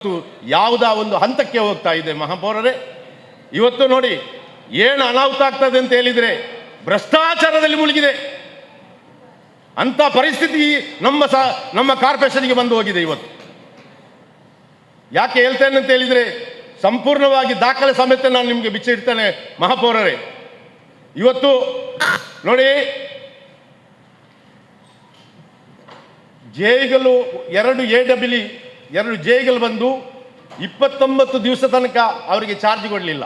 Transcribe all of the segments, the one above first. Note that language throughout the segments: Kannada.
ಯಾವುದ ಒಂದು ಹಂತಕ್ಕೆ ಹೋಗ್ತಾ ಇದೆ ಮಹಾಪೌರರೇ. ಇವತ್ತು ನೋಡಿ ಏನು ಅನಾಹುತ ಆಗ್ತದೆ ಅಂತ ಹೇಳಿದರೆ ಭ್ರಷ್ಟಾಚಾರದಲ್ಲಿ ಮುಳುಗಿದೆ ಅಂತ ಪರಿಸ್ಥಿತಿ ನಮ್ಮ ಕಾರ್ಪೊರೇಷನ್ಗೆ ಬಂದು ಹೋಗಿದೆ ಇವತ್ತು. ಯಾಕೆ ಹೇಳ್ತೇನೆ ಅಂತ ಹೇಳಿದರೆ ಸಂಪೂರ್ಣವಾಗಿ ದಾಖಲೆ ಸಮೇತ ನಾನು ನಿಮಗೆ ಬಿಚ್ಚಿಡ್ತೇನೆ ಮಹಾಪೌರರೇ. ಇವತ್ತು ನೋಡಿ ಜೈಗಳು ಎರಡು ಜೈಗಳು ಬಂದು 29 ದಿವಸ ತನಕ ಅವರಿಗೆ ಚಾರ್ಜ್ ಕೊಡಲಿಲ್ಲ.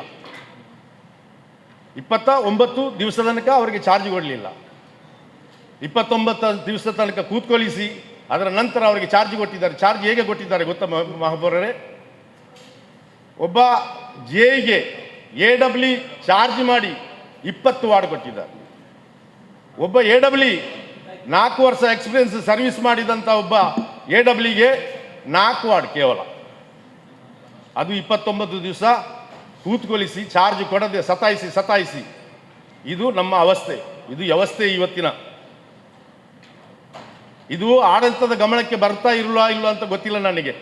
29 ದಿವಸ ತನಕ ಅವರಿಗೆ ಚಾರ್ಜ್ ಕೊಡಲಿಲ್ಲ. 29 ದಿವಸ ತನಕ ಕೂತ್ಕೊಳಿಸಿ ಅದರ ನಂತರ ಅವರಿಗೆ ಚಾರ್ಜ್ ಕೊಟ್ಟಿದ್ದಾರೆ. ಚಾರ್ಜ್ ಹೇಗೆ ಕೊಟ್ಟಿದ್ದಾರೆ ಗೊತ್ತಾ ಮಹಾಪೌರರೇ? ಒಬ್ಬ ಜೆಗೆ AW ಚಾರ್ಜ್ ಮಾಡಿ 20 ವಾರ್ಡ್ ಕೊಟ್ಟಿದ್ದಾರೆ. ಒಬ್ಬ AW 4 ವರ್ಷ ಎಕ್ಸ್ಪೀರಿಯನ್ಸ್ ಸರ್ವಿಸ್ ಮಾಡಿದಂಥ ಒಬ್ಬ AWಗೆ 4 ವಾರ್ಡ್ ಕೇವಲ, ಅದು 29 ದಿವಸ ಕೂತ್ಕೊಳಿಸಿ ಚಾರ್ಜ್ ಕೊಡದೆ ಸತಾಯಿಸಿ. ಇದು ನಮ್ಮ ಅವಸ್ಥೆ, ಇದು ವ್ಯವಸ್ಥೆ ಇವತ್ತಿನ. ಇದು ಆಡಳಿತದ ಗಮನಕ್ಕೆ ಬರ್ತಾ ಇಲ್ವಾ ಅಂತ ಗೊತ್ತಿಲ್ಲ ನನಗೆ.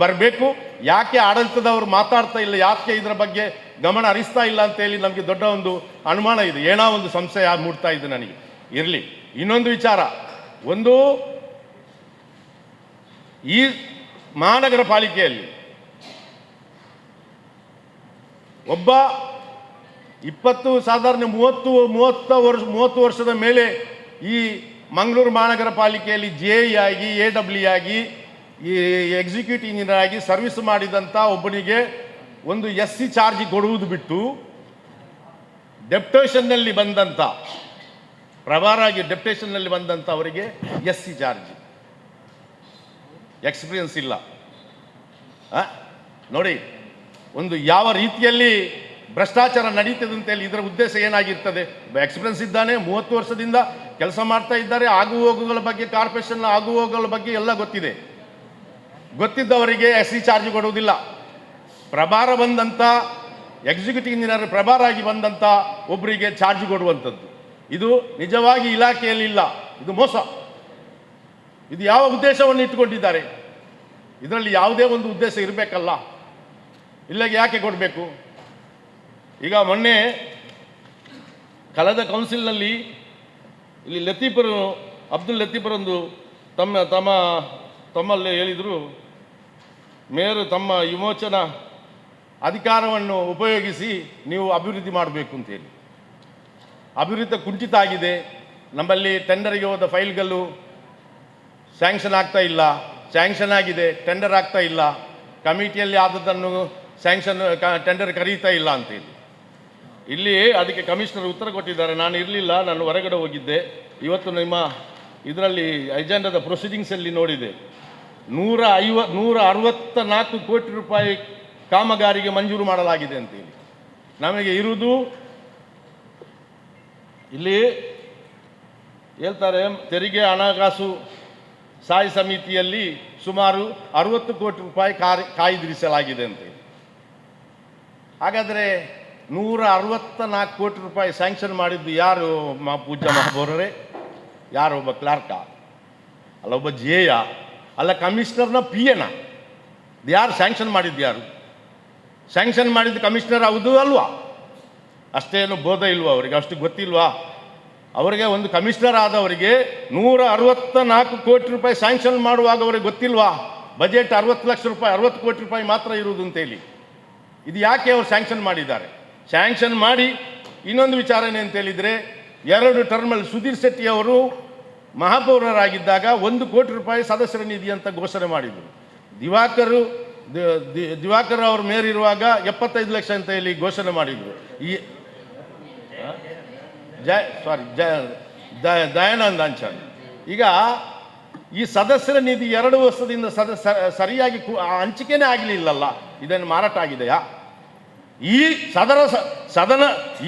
ಬರಬೇಕು. ಯಾಕೆ ಆಡಳಿತದವರು ಮಾತಾಡ್ತಾ ಇಲ್ಲ, ಯಾಕೆ ಇದರ ಬಗ್ಗೆ ಗಮನ ಹರಿಸ್ತಾ ಇಲ್ಲ ಅಂತೇಳಿ ನಮಗೆ ದೊಡ್ಡ ಒಂದು ಅನುಮಾನ ಇದೆ. ಏನೋ ಒಂದು ಸಂಶಯ ಮೂಡ್ತಾ ಇದೆ ನನಗೆ. ಇರಲಿ. ಇನ್ನೊಂದು ವಿಚಾರ, ಒಂದು ಈ ಮಹಾನಗರ ಪಾಲಿಕೆಯಲ್ಲಿ ಒಬ್ಬ 30 ವರ್ಷದ ಮೇಲೆ ಈ ಮಂಗಳೂರು ಮಹಾನಗರ ಪಾಲಿಕೆಯಲ್ಲಿ JE ಆಗಿ AW ಆಗಿ ಈ ಎಕ್ಸಿಕ್ಯೂಟಿವ್ ಇಂಜಿನಿಯರ್ ಆಗಿ ಸರ್ವಿಸ್ ಮಾಡಿದಂಥ ಒಬ್ಬನಿಗೆ ಒಂದು SC ಚಾರ್ಜ್ ಕೊಡುವುದು ಬಿಟ್ಟು ಡೆಪ್ಯುಟೇಷನ್ನಲ್ಲಿ ಬಂದಂಥ ಪ್ರಭಾರಾಗಿ ಡೆಪ್ಯುಟೇಷನ್ನಲ್ಲಿ ಬಂದಂಥ ಅವರಿಗೆ SC ಚಾರ್ಜ್, ಎಕ್ಸ್ಪೀರಿಯನ್ಸ್ ಇಲ್ಲ. ನೋಡಿ ಒಂದು ಯಾವ ರೀತಿಯಲ್ಲಿ ಭ್ರಷ್ಟಾಚಾರ ನಡೀತದೆ ಅಂತೇಳಿ. ಇದರ ಉದ್ದೇಶ ಏನಾಗಿರ್ತದೆ? ಎಕ್ಸ್ಪೀರಿಯನ್ಸ್ ಇದ್ದಾನೆ, 30 ವರ್ಷದಿಂದ ಕೆಲಸ ಮಾಡ್ತಾ ಇದ್ದಾರೆ, ಆಗುಹೋಗುಗಳ ಬಗ್ಗೆ, ಕಾರ್ಪೊರೇಷನ್ನ ಆಗುಹೋಗುಗಳ ಬಗ್ಗೆ ಎಲ್ಲ ಗೊತ್ತಿದೆ. ಗೊತ್ತಿದ್ದವರಿಗೆ SC ಚಾರ್ಜ್ ಕೊಡುವುದಿಲ್ಲ. ಪ್ರಭಾರ ಬಂದಂಥ ಎಕ್ಸಿಕ್ಯೂಟಿವ್ ಇಂಜಿನಿಯರ್ ಪ್ರಭಾರ ಆಗಿ ಬಂದಂಥ ಒಬ್ಬರಿಗೆ ಚಾರ್ಜ್ ಕೊಡುವಂಥದ್ದು, ಇದು ನಿಜವಾಗಿ ಇಲಾಖೆಯಲ್ಲಿ ಇಲ್ಲ. ಇದು ಮೋಸ. ಇದು ಯಾವ ಉದ್ದೇಶವನ್ನು ಇಟ್ಟುಕೊಂಡಿದ್ದಾರೆ? ಇದರಲ್ಲಿ ಯಾವುದೇ ಒಂದು ಉದ್ದೇಶ ಇರಬೇಕಲ್ಲ, ಇಲ್ಲಿಗೆ ಯಾಕೆ ಕೊಡಬೇಕು? ಈಗ ಮೊನ್ನೆ ಕಳೆದ ಕೌನ್ಸಿಲ್ನಲ್ಲಿ ಇಲ್ಲಿ ಅಬ್ದುಲ್ ಲತೀಫರೊಂದು ತಮ್ಮಲ್ಲಿ ಹೇಳಿದರು, ಮೇಯರ್ ತಮ್ಮ ವಿಮೋಚನಾ ಅಧಿಕಾರವನ್ನು ಉಪಯೋಗಿಸಿ ನೀವು ಅಭಿವೃದ್ಧಿ ಮಾಡಬೇಕು ಅಂತೇಳಿ. ಅಭಿವೃದ್ಧಿ ಕುಂಠಿತ ಆಗಿದೆ. ನಮ್ಮಲ್ಲಿ ಟೆಂಡರ್ಗೆ ಹೋದ ಫೈಲ್ಗಳು ಸ್ಯಾಂಕ್ಷನ್ ಆಗ್ತಾ ಇಲ್ಲ, ಸ್ಯಾಂಕ್ಷನ್ ಆಗಿದೆ ಟೆಂಡರ್ ಆಗ್ತಾ ಇಲ್ಲ, ಕಮಿಟಿಯಲ್ಲಿ ಆದದ್ದನ್ನು ಟೆಂಡರ್ ಕರೀತಾ ಇಲ್ಲ ಅಂತೇಳಿ. ಇಲ್ಲಿ ಅದಕ್ಕೆ ಕಮಿಷನರ್ ಉತ್ತರ ಕೊಟ್ಟಿದ್ದಾರೆ. ನಾನು ಇರಲಿಲ್ಲ, ನಾನು ಹೊರಗಡೆ ಹೋಗಿದ್ದೆ. ಇವತ್ತು ನಿಮ್ಮ ಇದರಲ್ಲಿ ಅಜೆಂಡಾದ ಪ್ರೊಸೀಡಿಂಗ್ಸಲ್ಲಿ ನೋಡಿದೆ, 164 ಕೋಟಿ ರೂಪಾಯಿ ಕಾಮಗಾರಿಗೆ ಮಂಜೂರು ಮಾಡಲಾಗಿದೆ ಅಂತೇಳಿ. ನಮಗೆ ಇರುವುದು ಇಲ್ಲಿ ಹೇಳ್ತಾರೆ ತೆರಿಗೆ ಹಣಕಾಸು ಸ್ಥಾಯಿ ಸಮಿತಿಯಲ್ಲಿ ಸುಮಾರು 60 ಕೋಟಿ ರೂಪಾಯಿ ಕಾಯ್ದಿರಿಸಲಾಗಿದೆ ಅಂತೇಳಿ. ಹಾಗಾದರೆ 164 ಕೋಟಿ ರೂಪಾಯಿ ಸ್ಯಾಂಕ್ಷನ್ ಮಾಡಿದ್ದು ಯಾರು ಪೂಜ್ಯ ಮಹಾಪೌರರೇ? ಯಾರು? ಒಬ್ಬ ಕ್ಲಾರ್ಕಾ? ಅಲ್ಲ ಒಬ್ಬ ಜೆಯ? ಅಲ್ಲ ಕಮಿಷನರ್ನ PA? ಯಾರು ಸ್ಯಾಂಕ್ಷನ್ ಮಾಡಿದ್ದು? ಯಾರು ಸ್ಯಾಂಕ್ಷನ್ ಮಾಡಿದ್ದು? ಕಮಿಷನರ್ ಹೌದು ಅಲ್ವಾ? ಅಷ್ಟೇನು ಬೋಧ ಇಲ್ವಾ ಅವರಿಗೆ? ಅಷ್ಟು ಗೊತ್ತಿಲ್ವಾ ಅವರಿಗೆ? ಒಂದು ಕಮಿಷನರ್ ಆದವರಿಗೆ 164 ಕೋಟಿ ರೂಪಾಯಿ ಸ್ಯಾಂಕ್ಷನ್ ಮಾಡುವಾಗ ಅವರಿಗೆ ಗೊತ್ತಿಲ್ವಾ ಬಜೆಟ್ 60 ಲಕ್ಷ ರೂಪಾಯಿ 60 ಕೋಟಿ ರೂಪಾಯಿ ಮಾತ್ರ ಇರುವುದು ಅಂತೇಳಿ? ಇದು ಯಾಕೆ ಅವರು ಸ್ಯಾಂಕ್ಷನ್ ಮಾಡಿದ್ದಾರೆ? ಸ್ಯಾಂಕ್ಷನ್ ಮಾಡಿ ಇನ್ನೊಂದು ವಿಚಾರ ಏನಂತ ಹೇಳಿದರೆ, 2 ಟರ್ಮಲ್ಲಿ ಸುಧೀರ್ ಶೆಟ್ಟಿ ಅವರು ಮಹಾಪೌರರಾಗಿದ್ದಾಗ 1 ಕೋಟಿ ರೂಪಾಯಿ ಸದಸ್ಯರ ನಿಧಿ ಅಂತ ಘೋಷಣೆ ಮಾಡಿದರು. ದಿವಾಕರ್ ಅವರು ಮೇಯರ್ ಇರುವಾಗ 75 ಲಕ್ಷ ಅಂತ ಹೇಳಿ ಘೋಷಣೆ ಮಾಡಿದರು. ದಯಾನಂದ ಅಂಚನ್. ಈಗ ಈ ಸದಸ್ಯರ ನಿಧಿ 2 ವರ್ಷದಿಂದ ಸರಿಯಾಗಿ ಹಂಚಿಕೆನೇ ಆಗಲಿಲ್ಲಲ್ಲ. ಇದನ್ನು ಮಾರಾಟ ಆಗಿದೆಯಾ?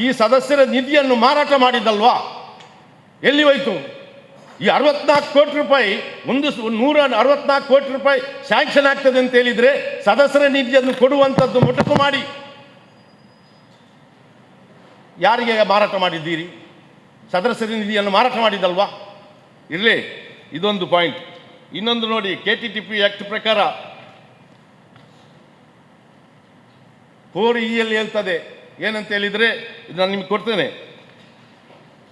ಈ ಸದಸ್ಯರ ನಿಧಿಯನ್ನು ಮಾರಾಟ ಮಾಡಿದ್ದಲ್ವಾ? ಎಲ್ಲಿ ಹೋಯ್ತು ಈ 64 ಕೋಟಿ ರೂಪಾಯಿ? 164 ಕೋಟಿ ರೂಪಾಯಿ ಸ್ಯಾಂಕ್ಷನ್ ಆಗ್ತದೆ ಅಂತ ಹೇಳಿದರೆ ಸದಸ್ಯರ ನಿಧಿಯನ್ನು ಕೊಡುವಂಥದ್ದು ಮೊಟಕು ಮಾಡಿ ಯಾರಿಗೆ ಮಾರಾಟ ಮಾಡಿದ್ದೀರಿ? ಸದಸ್ಯರ ನಿಧಿಯನ್ನು ಮಾರಾಟ ಮಾಡಿದ್ದಲ್ವಾ? ಇರಲಿ, ಇದೊಂದು ಪಾಯಿಂಟ್. ಇನ್ನೊಂದು ನೋಡಿ, KTTP ಆ್ಯಕ್ಟ್ ಪ್ರಕಾರ 4E ಹೇಳ್ತದೆ ಏನಂತ ಹೇಳಿದರೆ, ಇದು ನಾನು ನಿಮ್ಗೆ ಕೊಡ್ತೇನೆ.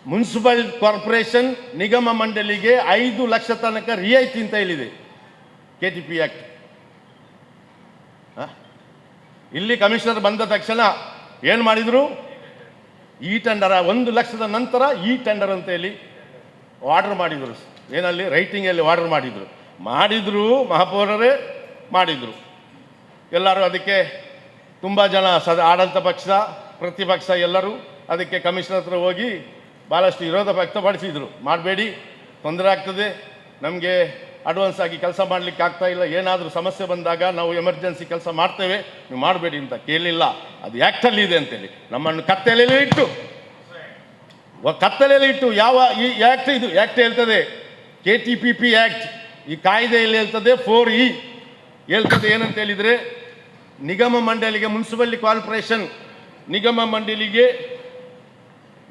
ಮುನ್ಸಿಪಲ್ ಕಾರ್ಪೊರೇಷನ್ ನಿಗಮ ಮಂಡಳಿಗೆ 5 ಲಕ್ಷ ತನಕ ರಿಯಾಯಿತಿ ಅಂತ ಹೇಳಿದೆ KTP ಆ್ಯಕ್ಟ್. ಇಲ್ಲಿ ಕಮಿಷನರ್ ಬಂದ ತಕ್ಷಣ ಏನು ಮಾಡಿದರು, ಈ ಟೆಂಡರ 1 ಲಕ್ಷದ ನಂತರ ಈ ಟೆಂಡರ್ ಅಂತ ಹೇಳಿ ಆರ್ಡರ್ ಮಾಡಿದರು. ಏನಲ್ಲಿ ರೈಟಿಂಗಲ್ಲಿ ಆರ್ಡರ್ ಮಾಡಿದರು ಮಹಾಪೌರರೇ ಮಾಡಿದರು. ಎಲ್ಲರೂ ಅದಕ್ಕೆ ತುಂಬ ಜನ ಆಡಳಿತ ಪಕ್ಷ ಪ್ರತಿಪಕ್ಷ ಎಲ್ಲರೂ ಅದಕ್ಕೆ ಕಮಿಷನರ್ ಹತ್ರ ಹೋಗಿ ಭಾಳಷ್ಟು ವಿರೋಧ ವ್ಯಕ್ತಪಡಿಸಿದರು. ಮಾಡಬೇಡಿ, ತೊಂದರೆ ಆಗ್ತದೆ, ನಮಗೆ ಅಡ್ವಾನ್ಸ್ ಆಗಿ ಕೆಲಸ ಮಾಡಲಿಕ್ಕೆ ಆಗ್ತಾ ಇಲ್ಲ, ಏನಾದರೂ ಸಮಸ್ಯೆ ಬಂದಾಗ ನಾವು ಎಮರ್ಜೆನ್ಸಿ ಕೆಲಸ ಮಾಡ್ತೇವೆ, ನೀವು ಮಾಡಬೇಡಿ ಅಂತ ಕೇಳಲಿಲ್ಲ. ಅದು ಆ್ಯಕ್ಟಲ್ಲಿ ಇದೆ ಅಂತೇಳಿ ನಮ್ಮನ್ನು ಕತ್ತಲೆಯಲ್ಲಿ ಇಟ್ಟು ಯಾವ ಈ ಆ್ಯಕ್ಟ್, ಇದು ಆ್ಯಕ್ಟ್ ಹೇಳ್ತದೆ KTPP ಆ್ಯಕ್ಟ್, ಈ ಕಾಯ್ದೆಯಲ್ಲಿ ಹೇಳ್ತದೆ 4E ಹೇಳ್ತದೆ ಏನಂತ ಹೇಳಿದರೆ, ನಿಗಮ ಮಂಡಳಿಗೆ ಮುನ್ಸಿಪಲ್ ಕಾರ್ಪೊರೇಷನ್ ನಿಗಮ ಮಂಡಳಿಗೆ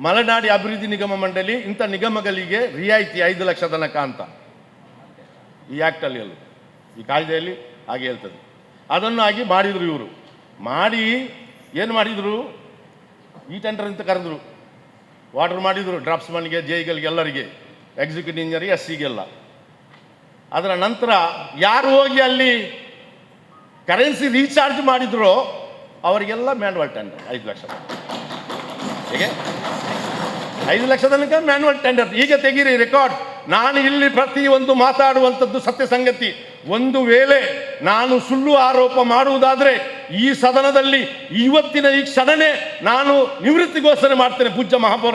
ಮಲೆನಾಡಿ ಅಭಿವೃದ್ಧಿ ನಿಗಮ ಮಂಡಳಿ ಇಂಥ ನಿಗಮಗಳಿಗೆ ರಿಯಾಯಿತಿ 5 ಲಕ್ಷ ತನಕ ಅಂತ ಈ ಆ್ಯಕ್ಟಲ್ಲಿ ಹೇಳೋದು, ಈ ಕಾಯ್ದೆಯಲ್ಲಿ ಹಾಗೆ ಹೇಳ್ತದೆ. ಅದನ್ನು ಆಗಿ ಮಾಡಿದರು ಇವರು. ಮಾಡಿ ಏನು ಮಾಡಿದರು, ಈ ಟೆಂಡರ್ ಅಂತ ಕರೆದರು, ಆರ್ಡರ್ ಮಾಡಿದರು ಡ್ರಾಫ್ಟ್ಸ್ಮನ್ಗೆ, ಜೈಗಳಿಗೆ, ಎಲ್ಲರಿಗೆ, ಎಕ್ಸಿಕ್ಯೂಟಿವ್ ಇಂಜಿನಿಯರಿಗೆ, SCಗೆಲ್ಲ. ಅದರ ನಂತರ ಯಾರು ಹೋಗಿ ಅಲ್ಲಿ ಕರೆನ್ಸಿ ರೀಚಾರ್ಜ್ ಮಾಡಿದ್ರೋ ಅವರಿಗೆಲ್ಲ ಮ್ಯಾನ್ಯುವಲ್ ಟೆಂಡರ್ 5 ಲಕ್ಷ. ಹೇಗೆ 5 ಲಕ್ಷ ತನಕ ಮ್ಯಾನ್ಯುವಲ್ ಟೆಂಡರ್. ಈಗ ತೆಗೀರಿ ರೆಕಾರ್ಡ್. ನಾನು ಇಲ್ಲಿ ಪ್ರತಿಯೊಂದು ಮಾತಾಡುವಂಥದ್ದು ಸತ್ಯ ಸಂಗತಿ. ಒಂದು ವೇಳೆ ನಾನು ಸುಳ್ಳು ಆರೋಪ ಮಾಡುವುದಾದರೆ ಈ ಸದನದಲ್ಲಿ ಇವತ್ತಿನ ಈ ಕ್ಷಣನೇ ನಾನು ನಿವೃತ್ತಿ ಘೋಷಣೆ ಮಾಡ್ತೇನೆ. ಪೂಜ್ಯ ಮಹಾಪೌರ